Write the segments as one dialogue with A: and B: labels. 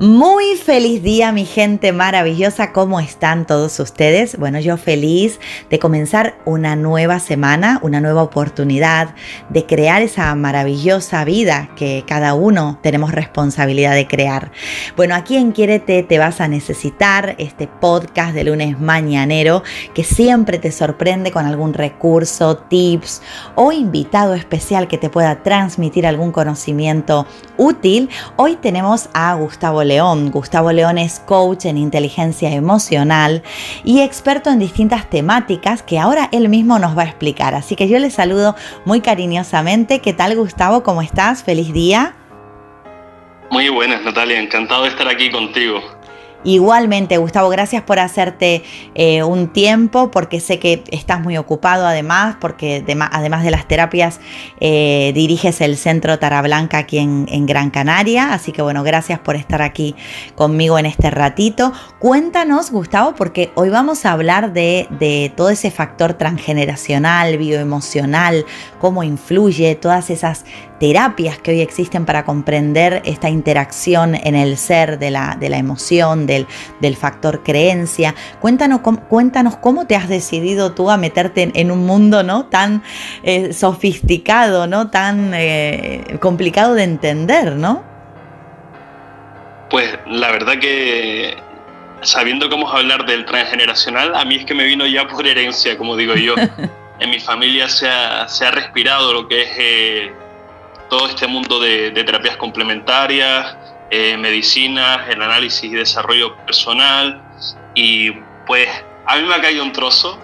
A: Muy feliz día, mi gente maravillosa. ¿Cómo están todos ustedes? Bueno, yo feliz de comenzar una nueva semana, una nueva oportunidad de crear esa maravillosa vida que cada uno tenemos responsabilidad de crear. Bueno, aquí en Quiérete te vas a necesitar este podcast de lunes mañanero que siempre te sorprende con algún recurso, tips o invitado especial que te pueda transmitir algún conocimiento útil. Hoy tenemos a Gustavo León. Gustavo León es coach en inteligencia emocional y experto en distintas temáticas que ahora él mismo nos va a explicar. Así que yo le saludo muy cariñosamente. ¿Qué tal, Gustavo? ¿Cómo estás? Feliz día.
B: Muy buenas, Natalia. Encantado de estar aquí contigo.
A: Igualmente, Gustavo, gracias por hacerte un tiempo, porque sé que estás muy ocupado además, porque además de las terapias diriges el Centro Tara Blanca aquí en Gran Canaria, así que bueno, gracias por estar aquí conmigo en este ratito. Cuéntanos, Gustavo, porque hoy vamos a hablar de todo ese factor transgeneracional, bioemocional, cómo influye todas esas terapias que hoy existen para comprender esta interacción en el ser de la emoción, del factor creencia. Cuéntanos cómo te has decidido tú a meterte en un mundo, ¿no?, tan sofisticado, ¿no?, tan complicado de entender, ¿no?
B: Pues la verdad que sabiendo que vamos a hablar del transgeneracional, a mí es que me vino ya por herencia, como digo yo. En mi familia se ha respirado lo que es todo este mundo de terapias complementarias, medicinas, el análisis y desarrollo personal, y pues a mí me ha caído un trozo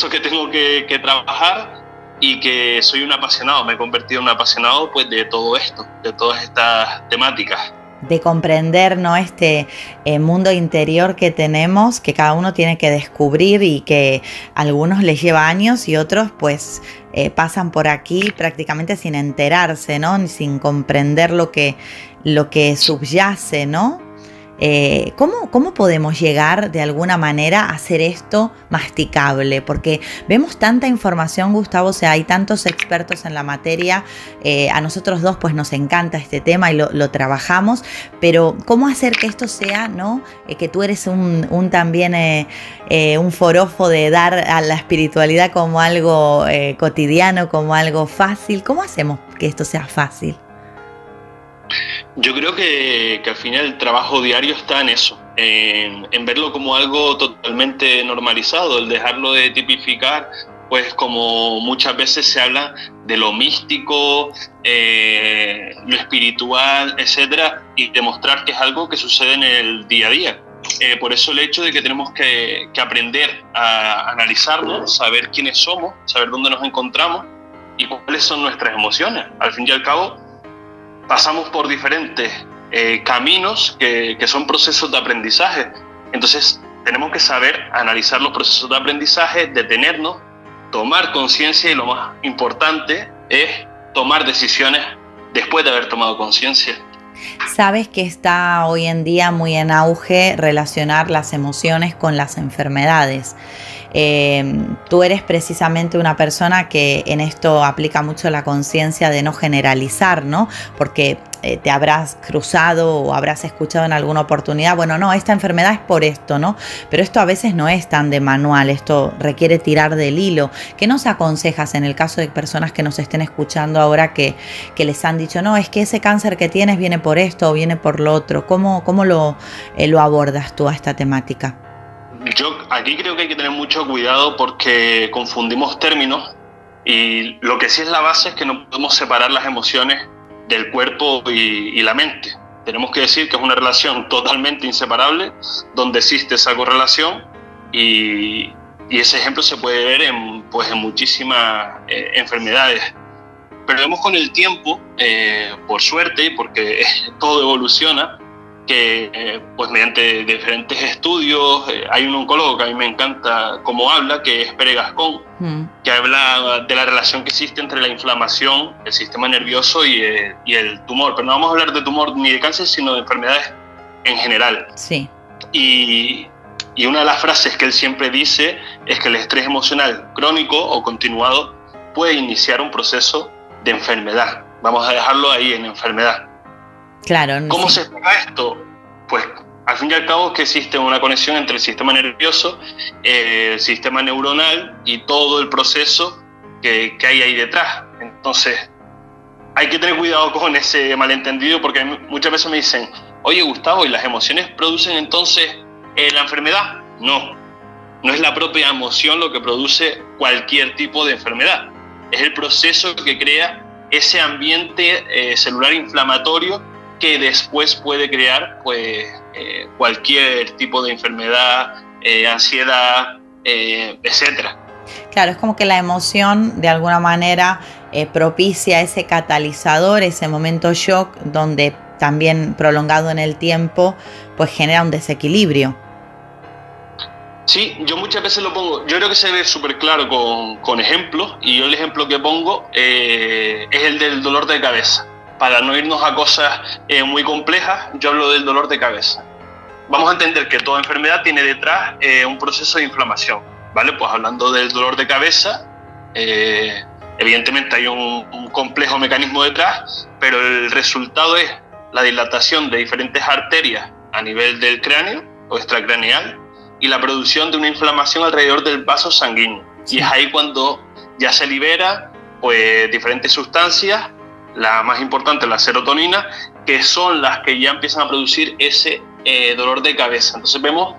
B: que tengo que trabajar, y que soy un apasionado, me he convertido en un apasionado pues de todo esto, de todas estas temáticas.
A: De comprender, ¿no?, este mundo interior que tenemos, que cada uno tiene que descubrir y que a algunos les lleva años y otros pues pasan por aquí prácticamente sin enterarse, ¿no?, ni sin comprender lo que subyace, ¿no? ¿Cómo podemos llegar de alguna manera a hacer esto masticable? Porque vemos tanta información, Gustavo, o sea, hay tantos expertos en la materia, a nosotros dos pues nos encanta este tema y lo trabajamos, pero ¿cómo hacer que esto sea, ¿no?, que tú eres un también un forofo de dar a la espiritualidad como algo cotidiano, como algo fácil? ¿Cómo hacemos que esto sea fácil?
B: Yo creo que al final el trabajo diario está en eso, en verlo como algo totalmente normalizado, el dejarlo de tipificar, pues como muchas veces se habla de lo místico, lo espiritual, etcétera, y demostrar que es algo que sucede en el día a día. Por eso el hecho de que tenemos que aprender a analizarnos, saber quiénes somos, saber dónde nos encontramos y cuáles son nuestras emociones. Al fin y al cabo, pasamos por diferentes caminos que son procesos de aprendizaje. Entonces, tenemos que saber analizar los procesos de aprendizaje, detenernos, tomar conciencia, y lo más importante es tomar decisiones después de haber tomado conciencia.
A: Sabes que está hoy en día muy en auge relacionar las emociones con las enfermedades. Tú eres precisamente una persona que en esto aplica mucho la conciencia de no generalizar, ¿no? Porque te habrás cruzado o habrás escuchado en alguna oportunidad, bueno, no, esta enfermedad es por esto, ¿no? Pero esto a veces no es tan de manual, esto requiere tirar del hilo. ¿Qué nos aconsejas en el caso de personas que nos estén escuchando ahora que les han dicho, no, es que ese cáncer que tienes viene por esto o viene por lo otro? ¿Cómo lo abordas tú a esta temática?
B: Yo aquí creo que hay que tener mucho cuidado porque confundimos términos, y lo que sí es la base es que no podemos separar las emociones del cuerpo y la mente. Tenemos que decir que es una relación totalmente inseparable, donde existe esa correlación, y ese ejemplo se puede ver en muchísimas enfermedades. Pero vemos con el tiempo, por suerte, porque todo evoluciona, que pues mediante diferentes estudios, hay un oncólogo que a mí me encanta cómo habla, que es Pere Gascón, que habla de la relación que existe entre la inflamación, el sistema nervioso y el tumor. Pero no vamos a hablar de tumor ni de cáncer, sino de enfermedades en general.
A: Sí.
B: Y una de las frases que él siempre dice es que el estrés emocional crónico o continuado puede iniciar un proceso de enfermedad. Vamos a dejarlo ahí en enfermedad.
A: Claro.
B: ¿Cómo se explica esto? Pues al fin y al cabo que existe una conexión entre el sistema nervioso, el sistema neuronal y todo el proceso que hay ahí detrás. Entonces hay que tener cuidado con ese malentendido, porque muchas veces me dicen, oye Gustavo, ¿y las emociones producen entonces la enfermedad? No es la propia emoción lo que produce cualquier tipo de enfermedad, es el proceso que crea ese ambiente celular inflamatorio que después puede crear pues, cualquier tipo de enfermedad, ansiedad, etcétera.
A: Claro, es como que la emoción de alguna manera propicia ese catalizador, ese momento shock, donde también prolongado en el tiempo pues genera un desequilibrio.
B: Sí, yo muchas veces lo pongo, yo creo que se ve súper claro con ejemplos, y yo el ejemplo que pongo es el del dolor de cabeza. Para no irnos a cosas muy complejas, yo hablo del dolor de cabeza. Vamos a entender que toda enfermedad tiene detrás un proceso de inflamación, ¿vale? Pues hablando del dolor de cabeza, evidentemente hay un complejo mecanismo detrás, pero el resultado es la dilatación de diferentes arterias a nivel del cráneo o extracraneal, y la producción de una inflamación alrededor del vaso sanguíneo. Sí. Y es ahí cuando ya se libera pues, diferentes sustancias, la más importante la serotonina, que son las que ya empiezan a producir ese dolor de cabeza. Entonces vemos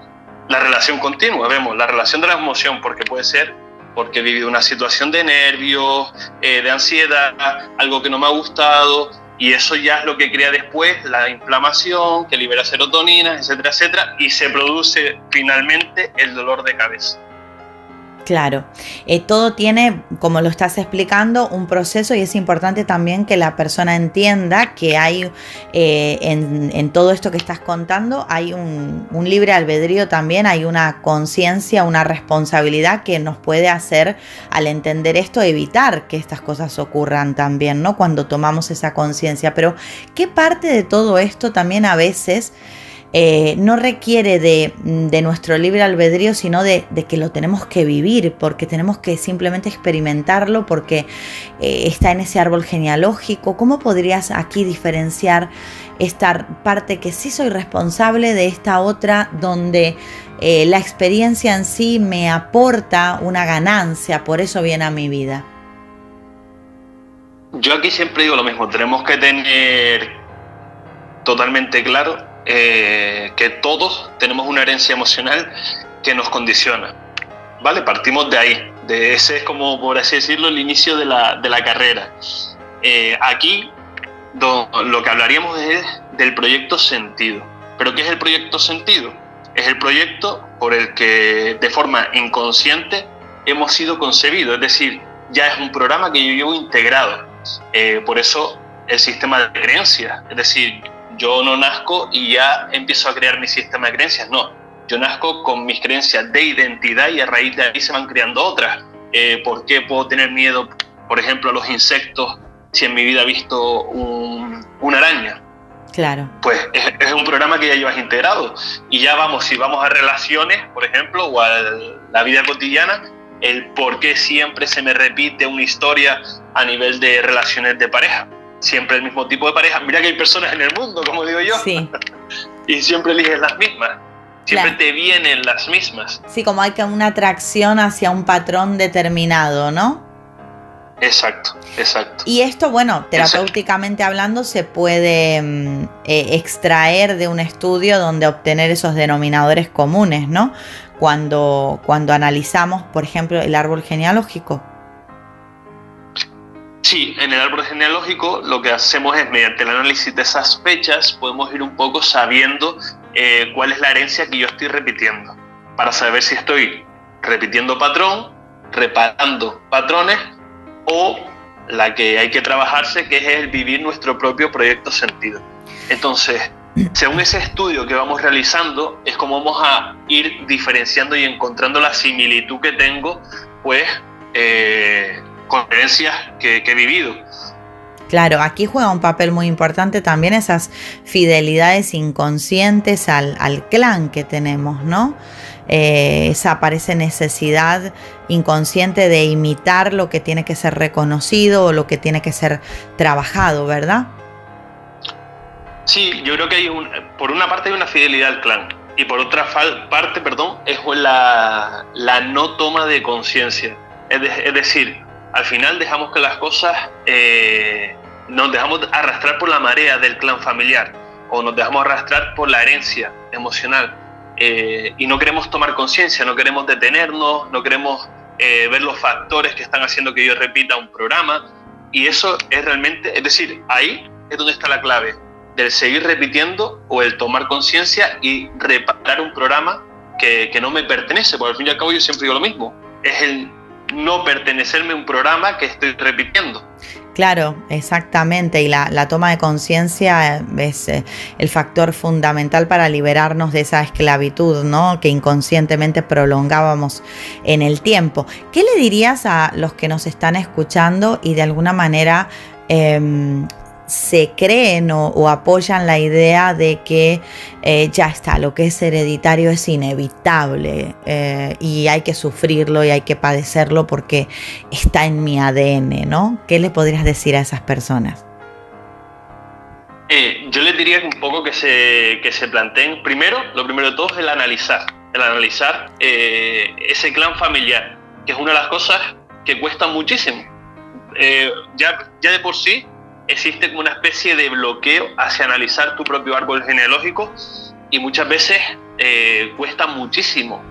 B: la relación continua, vemos la relación de la emoción, porque puede ser porque he vivido una situación de nervios, de ansiedad, algo que no me ha gustado, y eso ya es lo que crea después la inflamación, que libera serotonina, etcétera, etcétera, y se produce finalmente el dolor de cabeza.
A: Claro, todo tiene, como lo estás explicando, un proceso, y es importante también que la persona entienda que hay en todo esto que estás contando, hay un libre albedrío también, hay una conciencia, una responsabilidad que nos puede hacer, al entender esto, evitar que estas cosas ocurran también, ¿no? Cuando tomamos esa conciencia. Pero, ¿qué parte de todo esto también a veces no requiere de nuestro libre albedrío, sino de que lo tenemos que vivir, porque tenemos que simplemente experimentarlo, porque está en ese árbol genealógico? ¿Cómo podrías aquí diferenciar esta parte que sí soy responsable de esta otra, donde la experiencia en sí me aporta una ganancia, por eso viene a mi vida?
B: Yo aquí siempre digo lo mismo, tenemos que tener totalmente claro que todos tenemos una herencia emocional que nos condiciona, ¿vale? Partimos de ahí, de ese es como, por así decirlo, el inicio de la carrera. Aquí lo que hablaríamos es del proyecto Sentido. ¿Pero qué es el proyecto Sentido? Es el proyecto por el que de forma inconsciente hemos sido concebidos, es decir, ya es un programa que yo llevo integrado. Por eso el sistema de creencias, es decir, yo no nazco y ya empiezo a crear mi sistema de creencias, no. Yo nazco con mis creencias de identidad y a raíz de ahí se van creando otras. ¿Por qué puedo tener miedo, por ejemplo, a los insectos si en mi vida he visto una araña?
A: Claro.
B: Pues es un programa que ya llevas integrado. Y ya vamos, si vamos a relaciones, por ejemplo, o a la vida cotidiana, el por qué siempre se me repite una historia a nivel de relaciones de pareja. Siempre el mismo tipo de pareja. Mira que hay personas en el mundo, como digo yo,
A: sí.
B: Y siempre eliges las mismas. Siempre
A: claro.
B: Te vienen las mismas.
A: Sí, como hay que una atracción hacia un patrón determinado, ¿no?
B: Exacto, exacto.
A: Y esto, bueno, terapéuticamente hablando, se puede extraer de un estudio donde obtener esos denominadores comunes, ¿no? Cuando analizamos, por ejemplo, el árbol genealógico.
B: Sí, en el árbol genealógico lo que hacemos es, mediante el análisis de esas fechas, podemos ir un poco sabiendo cuál es la herencia que yo estoy repitiendo, para saber si estoy repitiendo patrón, reparando patrones, o la que hay que trabajarse, que es el vivir nuestro propio proyecto Sentido. Entonces, según ese estudio que vamos realizando, es como vamos a ir diferenciando y encontrando la similitud que tengo, pues, con herencias que he vivido.
A: Claro, aquí juega un papel muy importante también esas fidelidades inconscientes al clan que tenemos, ¿no? Esa parece necesidad inconsciente de imitar lo que tiene que ser reconocido o lo que tiene que ser trabajado, ¿verdad?
B: Sí, yo creo que por una parte hay una fidelidad al clan y por otra parte, es la no toma de conciencia. Es decir, al final dejamos que las cosas, nos dejamos arrastrar por la marea del clan familiar o nos dejamos arrastrar por la herencia emocional y no queremos tomar conciencia, no queremos detenernos, no queremos ver los factores que están haciendo que yo repita un programa, y eso es realmente, es decir, ahí es donde está la clave del seguir repitiendo o el tomar conciencia y reparar un programa que no me pertenece, porque al fin y al cabo yo siempre digo lo mismo, es el no pertenecerme a un programa que estoy repitiendo.
A: Claro, exactamente, y la toma de conciencia es el factor fundamental para liberarnos de esa esclavitud, ¿no?, que inconscientemente prolongábamos en el tiempo. ¿Qué le dirías a los que nos están escuchando y de alguna manera se creen o apoyan la idea de que ya está, lo que es hereditario es inevitable y hay que sufrirlo y hay que padecerlo porque está en mi ADN, ¿no? ¿Qué le podrías decir a esas personas?
B: Yo les diría un poco que se planteen, lo primero de todo es el analizar ese clan familiar, que es una de las cosas que cuesta muchísimo. Ya de por sí existe como una especie de bloqueo hacia analizar tu propio árbol genealógico y muchas veces cuesta muchísimo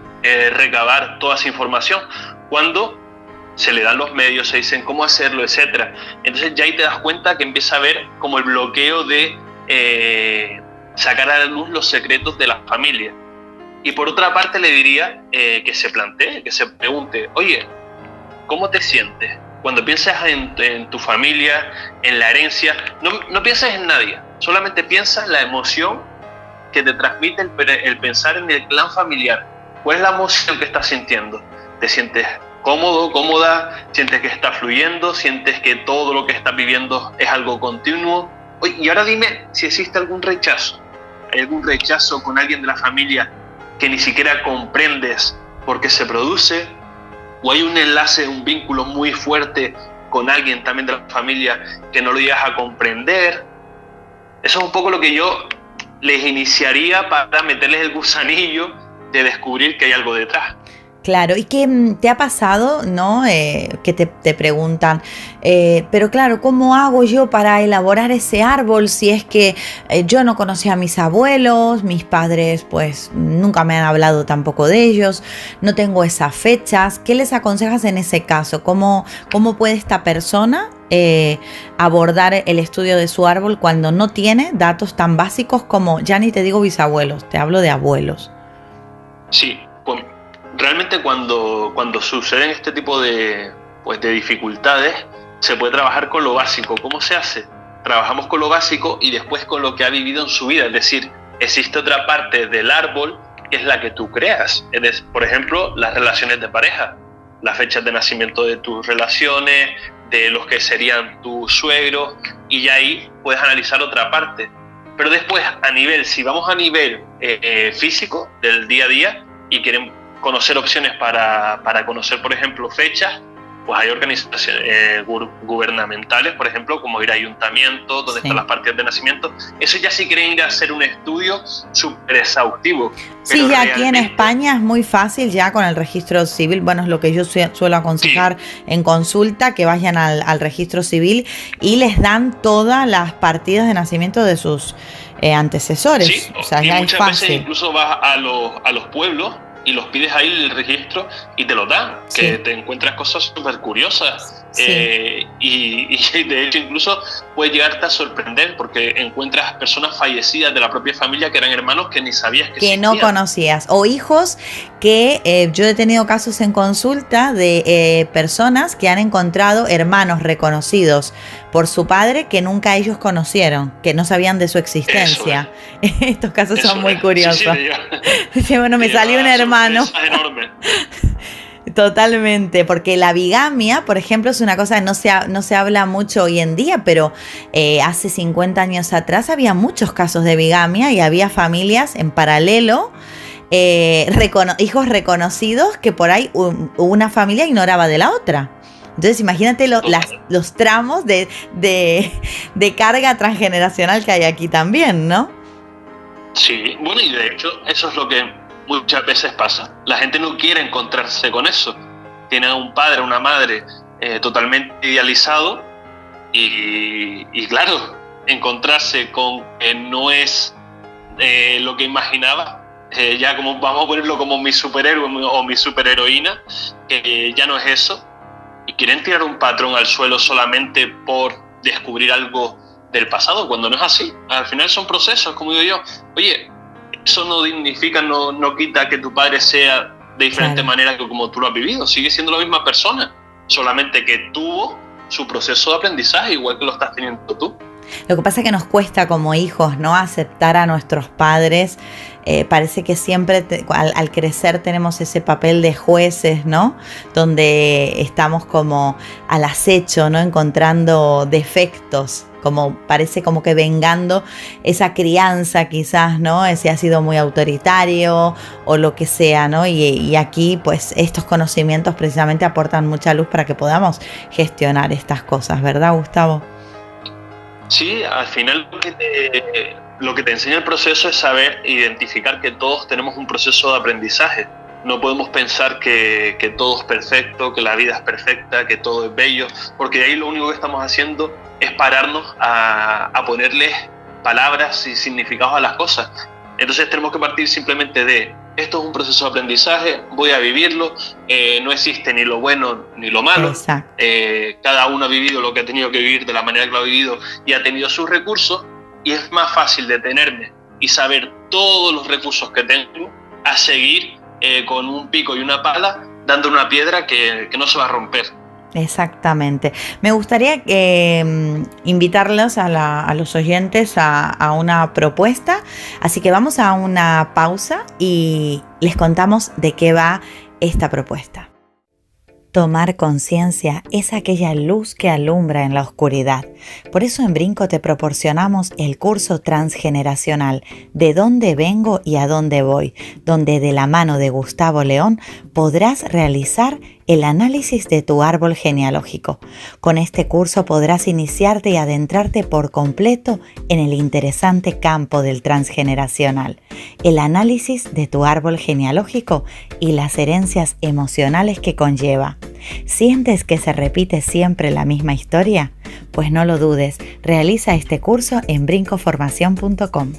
B: recabar toda esa información cuando se le dan los medios, se dicen cómo hacerlo, etc. Entonces ya ahí te das cuenta que empieza a haber como el bloqueo de sacar a la luz los secretos de la familia. Y por otra parte le diría que se plantee, que se pregunte, oye, ¿cómo te sientes? Cuando piensas en tu familia, en la herencia, no pienses en nadie, solamente piensa en la emoción que te transmite el pensar en el clan familiar. ¿Cuál es la emoción que estás sintiendo? ¿Te sientes cómodo, cómoda? ¿Sientes que está fluyendo? ¿Sientes que todo lo que estás viviendo es algo continuo? Oye, y ahora dime si existe algún rechazo. ¿Hay algún rechazo con alguien de la familia que ni siquiera comprendes por qué se produce? ¿O hay un enlace, un vínculo muy fuerte con alguien también de la familia que no lo llegas a comprender? Eso es un poco lo que yo les iniciaría para meterles el gusanillo de descubrir que hay algo detrás.
A: Claro, ¿y qué te ha pasado, no? Que te preguntan, pero claro, ¿cómo hago yo para elaborar ese árbol si es que yo no conocía a mis abuelos, mis padres pues nunca me han hablado tampoco de ellos, no tengo esas fechas? ¿Qué les aconsejas en ese caso? ¿Cómo puede esta persona abordar el estudio de su árbol cuando no tiene datos tan básicos como, ya ni te digo bisabuelos, te hablo de abuelos?
B: Sí, pues realmente cuando suceden este tipo de dificultades, se puede trabajar con lo básico. ¿Cómo se hace? Trabajamos con lo básico y después con lo que ha vivido en su vida. Es decir, existe otra parte del árbol que es la que tú creas. Por ejemplo, las relaciones de pareja, las fechas de nacimiento de tus relaciones, de los que serían tus suegros, y ya ahí puedes analizar otra parte. Pero después, si vamos a nivel físico del día a día y queremos conocer opciones para conocer, por ejemplo, fechas, pues hay organizaciones gubernamentales, por ejemplo, como ir a ayuntamientos, donde están las partidas de nacimiento. Eso ya si quieren ir a hacer un estudio súper exhaustivo.
A: Sí, ya aquí en España es muy fácil ya con el registro civil. Bueno, es lo que yo suelo aconsejar en consulta, que vayan al registro civil y les dan todas las partidas de nacimiento de sus antecesores.
B: Sí,
A: o sea,
B: y
A: ya
B: muchas
A: es fácil.
B: veces incluso vas a los pueblos y los pides ahí el registro y te lo dan, que te encuentras cosas súper curiosas. Y de hecho incluso puede llegarte a sorprender porque encuentras personas fallecidas de la propia familia que eran hermanos que ni sabías que existían.
A: No conocías, o hijos que yo he tenido casos en consulta de personas que han encontrado hermanos reconocidos por su padre que nunca ellos conocieron, que no sabían de su existencia. Estos casos son muy curiosos. Sí, bueno, me salió un hermano.
B: Enorme.
A: Totalmente, porque la bigamia, por ejemplo, es una cosa que no se habla mucho hoy en día, pero hace 50 años atrás había muchos casos de bigamia y había familias en paralelo, hijos reconocidos que por ahí una familia ignoraba de la otra. Entonces imagínate los tramos de carga transgeneracional que hay aquí también, ¿no?
B: Sí, bueno, y de hecho eso es lo que muchas veces pasa. La gente no quiere encontrarse con eso. Tiene a un padre, una madre totalmente idealizado y claro, encontrarse con que no es lo que imaginaba, ya como vamos a ponerlo como mi superhéroe o mi superheroína, que ya no es eso, y quieren tirar un patrón al suelo solamente por descubrir algo del pasado, cuando no es así. Al final son procesos, como digo yo. Oye, eso no dignifica, no quita que tu padre sea de diferente manera que como tú lo has vivido. Sigue siendo la misma persona, solamente que tuvo su proceso de aprendizaje igual que lo estás teniendo tú.
A: Lo que pasa es que nos cuesta como hijos, ¿no?, aceptar a nuestros padres. Parece que siempre al crecer tenemos ese papel de jueces, ¿no?, donde estamos como al acecho, ¿no?, encontrando defectos, como parece como que vengando esa crianza quizás, ¿no?, si ha sido muy autoritario o lo que sea, ¿no? Y aquí pues estos conocimientos precisamente aportan mucha luz para que podamos gestionar estas cosas, ¿verdad, Gustavo?
B: Sí, al final lo que te enseña el proceso es saber identificar que todos tenemos un proceso de aprendizaje. No podemos pensar que todo es perfecto, que la vida es perfecta, que todo es bello, porque de ahí lo único que estamos haciendo es pararnos a ponerle palabras y significados a las cosas. Entonces tenemos que partir simplemente de esto es un proceso de aprendizaje, voy a vivirlo, no existe ni lo bueno ni lo malo. Cada uno ha vivido lo que ha tenido que vivir de la manera que lo ha vivido y ha tenido sus recursos, y es más fácil detenerme y saber todos los recursos que tengo a seguir con un pico y una pala dando una piedra que no se va a romper.
A: Exactamente. Me gustaría invitarlos a los oyentes a una propuesta, así que vamos a una pausa y les contamos de qué va esta propuesta. Tomar conciencia es aquella luz que alumbra en la oscuridad. Por eso en Brinco te proporcionamos el curso transgeneracional ¿De dónde vengo y a dónde voy?, donde de la mano de Gustavo León podrás realizar el análisis de tu árbol genealógico. Con este curso podrás iniciarte y adentrarte por completo en el interesante campo del transgeneracional, el análisis de tu árbol genealógico y las herencias emocionales que conlleva. ¿Sientes que se repite siempre la misma historia? Pues no lo dudes, realiza este curso en brincoformación.com.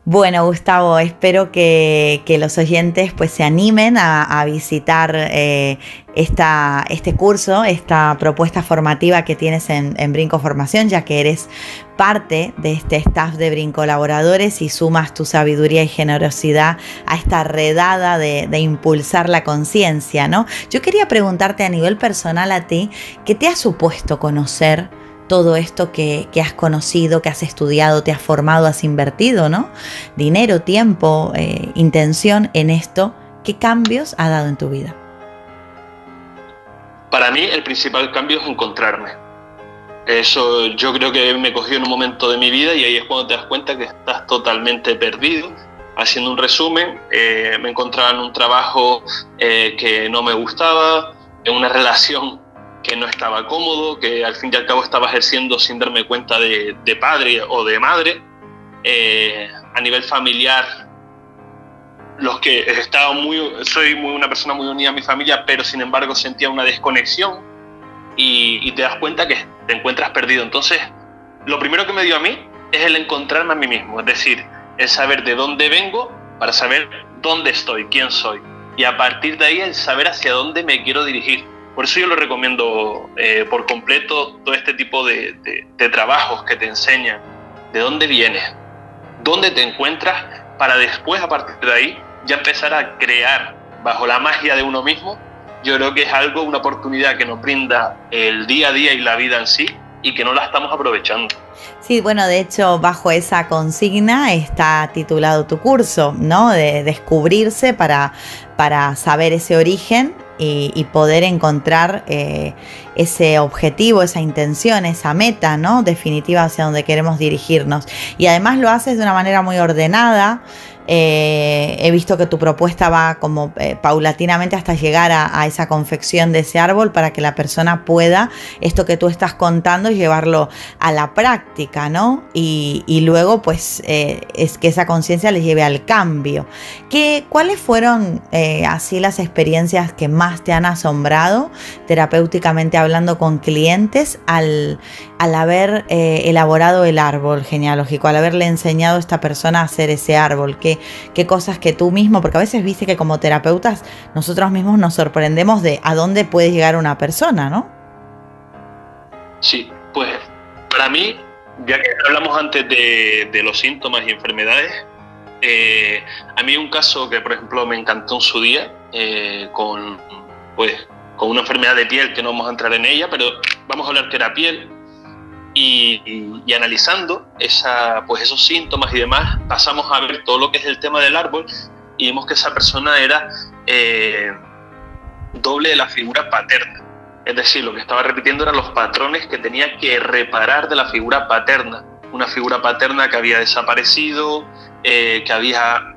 A: Bueno, Gustavo, espero que los oyentes pues se animen a visitar este curso, esta propuesta formativa que tienes en Brinco Formación, ya que eres parte de este staff de Brincolaboradores y sumas tu sabiduría y generosidad a esta redada de impulsar la conciencia, ¿no? Yo quería preguntarte a nivel personal a ti, ¿qué te ha supuesto conocer todo esto que has conocido, que has estudiado, te has formado, has invertido, ¿no? Dinero, tiempo, intención en esto? ¿Qué cambios ha dado en tu vida?
B: Para mí el principal cambio es encontrarme. Eso yo creo que me cogió en un momento de mi vida y ahí es cuando te das cuenta que estás totalmente perdido. Haciendo un resumen, me encontraba en un trabajo que no me gustaba, en una relación que no estaba cómodo, que al fin y al cabo estaba ejerciendo sin darme cuenta de padre o de madre. A nivel familiar, soy una persona muy unida a mi familia, pero sin embargo sentía una desconexión y te das cuenta que te encuentras perdido. Entonces, lo primero que me dio a mí es el encontrarme a mí mismo, es decir, el saber de dónde vengo para saber dónde estoy, quién soy, y a partir de ahí el saber hacia dónde me quiero dirigir. Por eso yo lo recomiendo por completo, todo este tipo de trabajos que te enseñan de dónde vienes, dónde te encuentras, para después a partir de ahí ya empezar a crear bajo la magia de uno mismo. Yo creo que es una oportunidad que nos brinda el día a día y la vida en sí, y que no la estamos aprovechando.
A: Sí, bueno, de hecho, bajo esa consigna está titulado tu curso, ¿no? De descubrirse para saber ese origen y poder encontrar ese objetivo, esa intención, esa meta, ¿no?, definitiva hacia donde queremos dirigirnos. Y además lo haces de una manera muy ordenada, He visto que tu propuesta va como paulatinamente hasta llegar a esa confección de ese árbol para que la persona pueda esto que tú estás contando llevarlo a la práctica, ¿no? Y luego pues es que esa conciencia les lleve al cambio. ¿Cuáles fueron así las experiencias que más te han asombrado terapéuticamente hablando con clientes al haber elaborado el árbol genealógico, al haberle enseñado a esta persona a hacer ese árbol? ¿Qué cosas que tú mismo, porque a veces viste que como terapeutas nosotros mismos nos sorprendemos de a dónde puede llegar una persona, ¿no?
B: Sí, pues para mí, ya que hablamos antes de los síntomas y enfermedades, a mí un caso que por ejemplo me encantó en su día, con una enfermedad de piel, que no vamos a entrar en ella, pero vamos a hablar que era piel. Y analizando esos síntomas y demás, pasamos a ver todo lo que es el tema del árbol y vimos que esa persona era doble de la figura paterna. Es decir, lo que estaba repitiendo eran los patrones que tenía que reparar de la figura paterna. Una figura paterna que había desaparecido, que había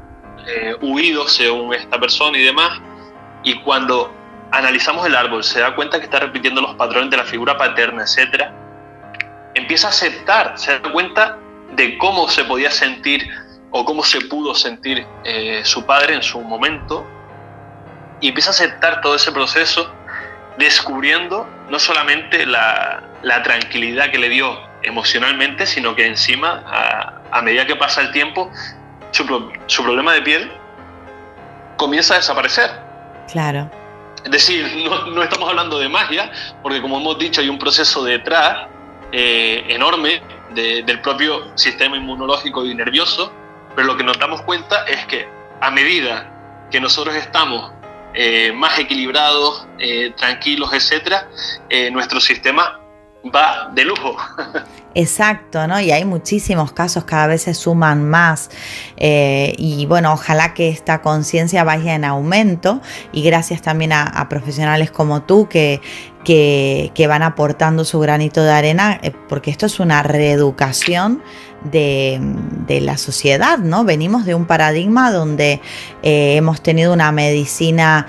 B: huido según esta persona y demás. Y cuando analizamos el árbol, se da cuenta que está repitiendo los patrones de la figura paterna, etcétera. Empieza a aceptar, se da cuenta de cómo se podía sentir o cómo se pudo sentir su padre en su momento, y empieza a aceptar todo ese proceso, descubriendo no solamente la tranquilidad que le dio emocionalmente, sino que encima, a medida que pasa el tiempo, su problema de piel comienza a desaparecer.
A: Claro.
B: Es decir, no estamos hablando de magia, porque como hemos dicho, hay un proceso detrás enorme del propio sistema inmunológico y nervioso, pero lo que nos damos cuenta es que a medida que nosotros estamos más equilibrados, tranquilos, etcétera, nuestro sistema va de lujo.
A: Exacto, ¿no? Y hay muchísimos casos, cada vez se suman más, y bueno, ojalá que esta conciencia vaya en aumento, y gracias también a profesionales como tú que van aportando su granito de arena, porque esto es una reeducación de la sociedad, ¿no? Venimos de un paradigma donde hemos tenido una medicina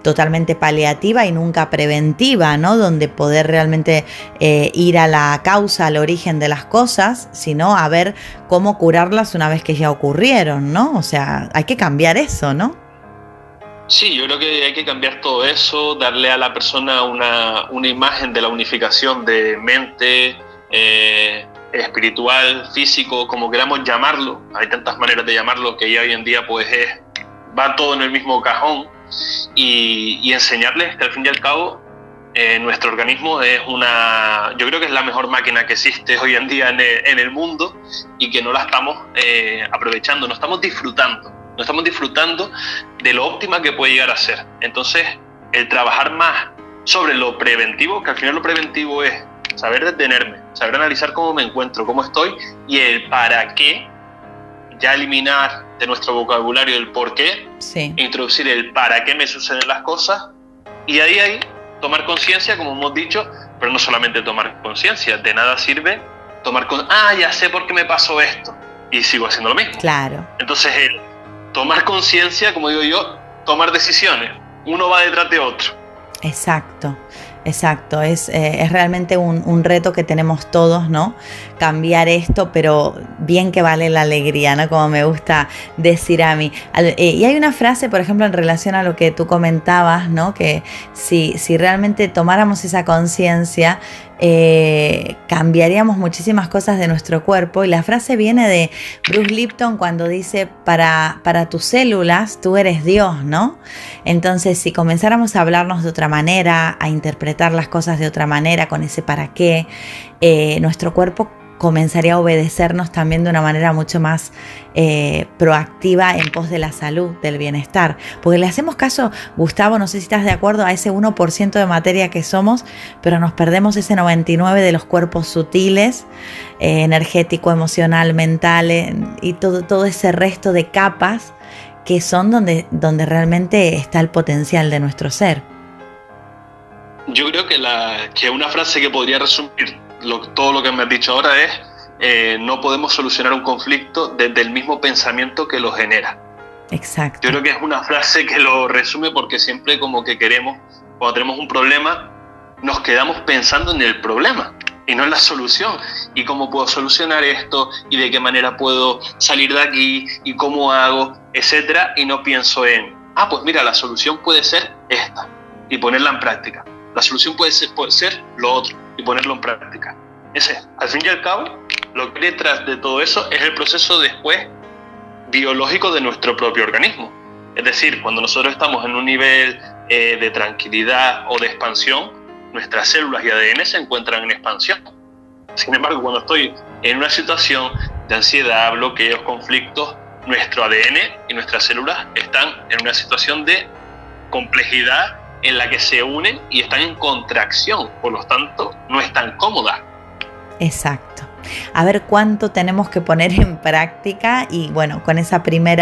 A: totalmente paliativa y nunca preventiva, ¿no? Donde poder realmente ir a la causa, al origen de las cosas, sino a ver cómo curarlas una vez que ya ocurrieron, ¿no? O sea, hay que cambiar eso, ¿no?
B: Sí, yo creo que hay que cambiar todo eso, darle a la persona una imagen de la unificación de mente, espiritual, físico, como queramos llamarlo. Hay tantas maneras de llamarlo que ya hoy en día pues va todo en el mismo cajón, y enseñarles que al fin y al cabo nuestro organismo yo creo que es la mejor máquina que existe hoy en día en el mundo, y que no la estamos aprovechando, no estamos disfrutando de lo óptima que puede llegar a ser. Entonces, el trabajar más sobre lo preventivo, que al final lo preventivo es saber detenerme, saber analizar cómo me encuentro, cómo estoy, y el para qué, ya eliminar de nuestro vocabulario el por qué,
A: sí.
B: Introducir el para qué me suceden las cosas, y ahí tomar conciencia, como hemos dicho, pero no solamente tomar conciencia, de nada sirve ya sé por qué me pasó esto, y sigo haciendo lo mismo.
A: Claro.
B: Entonces, el tomar conciencia, como digo yo, tomar decisiones, uno va detrás de otro.
A: Exacto. Es realmente un reto que tenemos todos, ¿no? Cambiar esto, pero bien que vale la alegría, ¿no? Como me gusta decir a mí. Y hay una frase, por ejemplo, en relación a lo que tú comentabas, ¿no? Que si realmente tomáramos esa conciencia, cambiaríamos muchísimas cosas de nuestro cuerpo. Y la frase viene de Bruce Lipton cuando dice, para tus células tú eres Dios, ¿no? Entonces, si comenzáramos a hablarnos de otra manera, a interpretar las cosas de otra manera, con ese para qué, nuestro cuerpo comenzaría a obedecernos también de una manera mucho más proactiva en pos de la salud, del bienestar. Porque le hacemos caso, Gustavo, no sé si estás de acuerdo, a ese 1% de materia que somos, pero nos perdemos ese 99% de los cuerpos sutiles, energético, emocional, mental, y todo ese resto de capas que son donde realmente está el potencial de nuestro ser.
B: Yo creo que una frase que podría resumir todo lo que me has dicho ahora es no podemos solucionar un conflicto desde el mismo pensamiento que lo genera.
A: Exacto.
B: Yo creo que es una frase que lo resume, porque siempre como que queremos, cuando tenemos un problema, nos quedamos pensando en el problema y no en la solución. Y cómo puedo solucionar esto, y de qué manera puedo salir de aquí, y cómo hago, etcétera. Y no pienso en, pues mira, la solución puede ser esta, y ponerla en práctica. La solución puede ser lo otro, y ponerlo en práctica. Ese es, al fin y al cabo, lo que hay detrás de todo eso es el proceso después biológico de nuestro propio organismo. Es decir, cuando nosotros estamos en un nivel de tranquilidad o de expansión, nuestras células y ADN se encuentran en expansión. Sin embargo, cuando estoy en una situación de ansiedad, bloqueos, conflictos, nuestro ADN y nuestras células están en una situación de complejidad en la que se unen y están en contracción, por lo tanto, no están cómodas.
A: Exacto. A ver cuánto tenemos que poner en práctica y bueno, con esa primer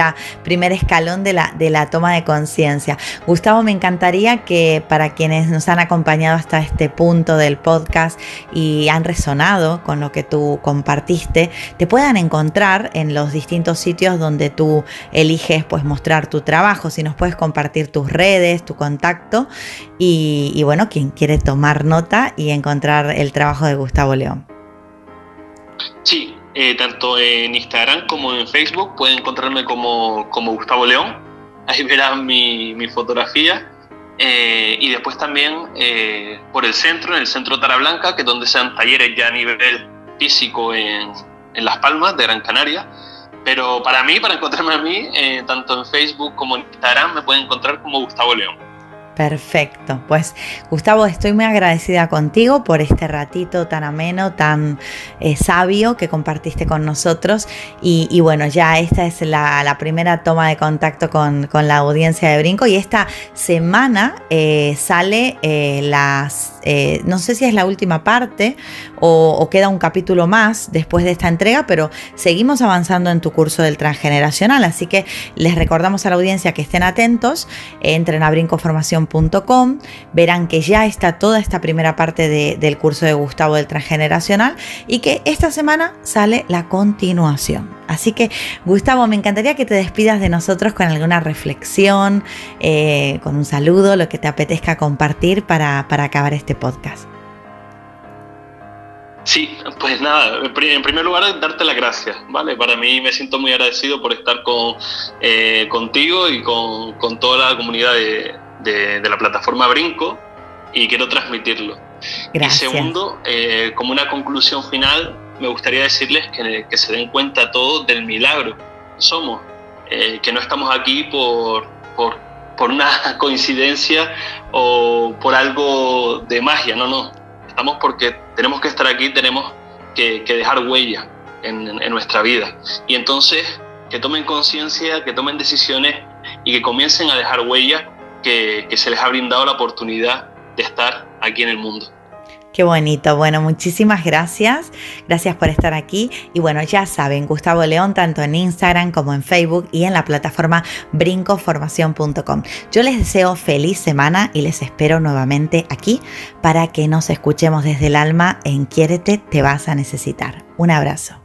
A: escalón de la toma de conciencia. Gustavo, me encantaría que para quienes nos han acompañado hasta este punto del podcast y han resonado con lo que tú compartiste, te puedan encontrar en los distintos sitios donde tú eliges pues mostrar tu trabajo. Si nos puedes compartir tus redes, tu contacto y bueno, quien quiere tomar nota y encontrar el trabajo de Gustavo León.
B: Sí, tanto en Instagram como en Facebook pueden encontrarme como Gustavo León. Ahí verán mi fotografía. Y después también por el centro, en el centro Tara Blanca, que es donde se dan talleres ya a nivel físico en Las Palmas de Gran Canaria. Pero para encontrarme a mí, tanto en Facebook como en Instagram, me pueden encontrar como Gustavo León.
A: Perfecto, pues Gustavo, estoy muy agradecida contigo por este ratito tan ameno, tan sabio que compartiste con nosotros y bueno, ya esta es la primera toma de contacto con la audiencia de Brinco y esta semana sale no sé si es la última parte o queda un capítulo más después de esta entrega, pero seguimos avanzando en tu curso del transgeneracional, así que les recordamos a la audiencia que estén atentos, entren a brincoformación.com, verán que ya está toda esta primera parte del curso de Gustavo del transgeneracional y que esta semana sale la continuación. Así que, Gustavo, me encantaría que te despidas de nosotros con alguna reflexión, con un saludo, lo que te apetezca compartir para acabar este podcast.
B: Sí, pues nada, en primer lugar darte las gracias, ¿vale? Para mí me siento muy agradecido por estar contigo y con toda la comunidad de la plataforma Brinco y quiero transmitirlo.
A: Gracias.
B: Y segundo, como una conclusión final, me gustaría decirles que se den cuenta todos del milagro que somos, que no estamos aquí por una coincidencia o por algo de magia, no. Estamos porque tenemos que estar aquí, tenemos que dejar huella en nuestra vida. Y entonces, que tomen conciencia, que tomen decisiones y que comiencen a dejar huella que se les ha brindado la oportunidad de estar aquí en el mundo.
A: Qué bonito. Bueno, muchísimas gracias. Gracias por estar aquí. Y bueno, ya saben, Gustavo León, tanto en Instagram como en Facebook y en la plataforma brincoformación.com. Yo les deseo feliz semana y les espero nuevamente aquí para que nos escuchemos desde el alma en Quiérete, te vas a necesitar. Un abrazo.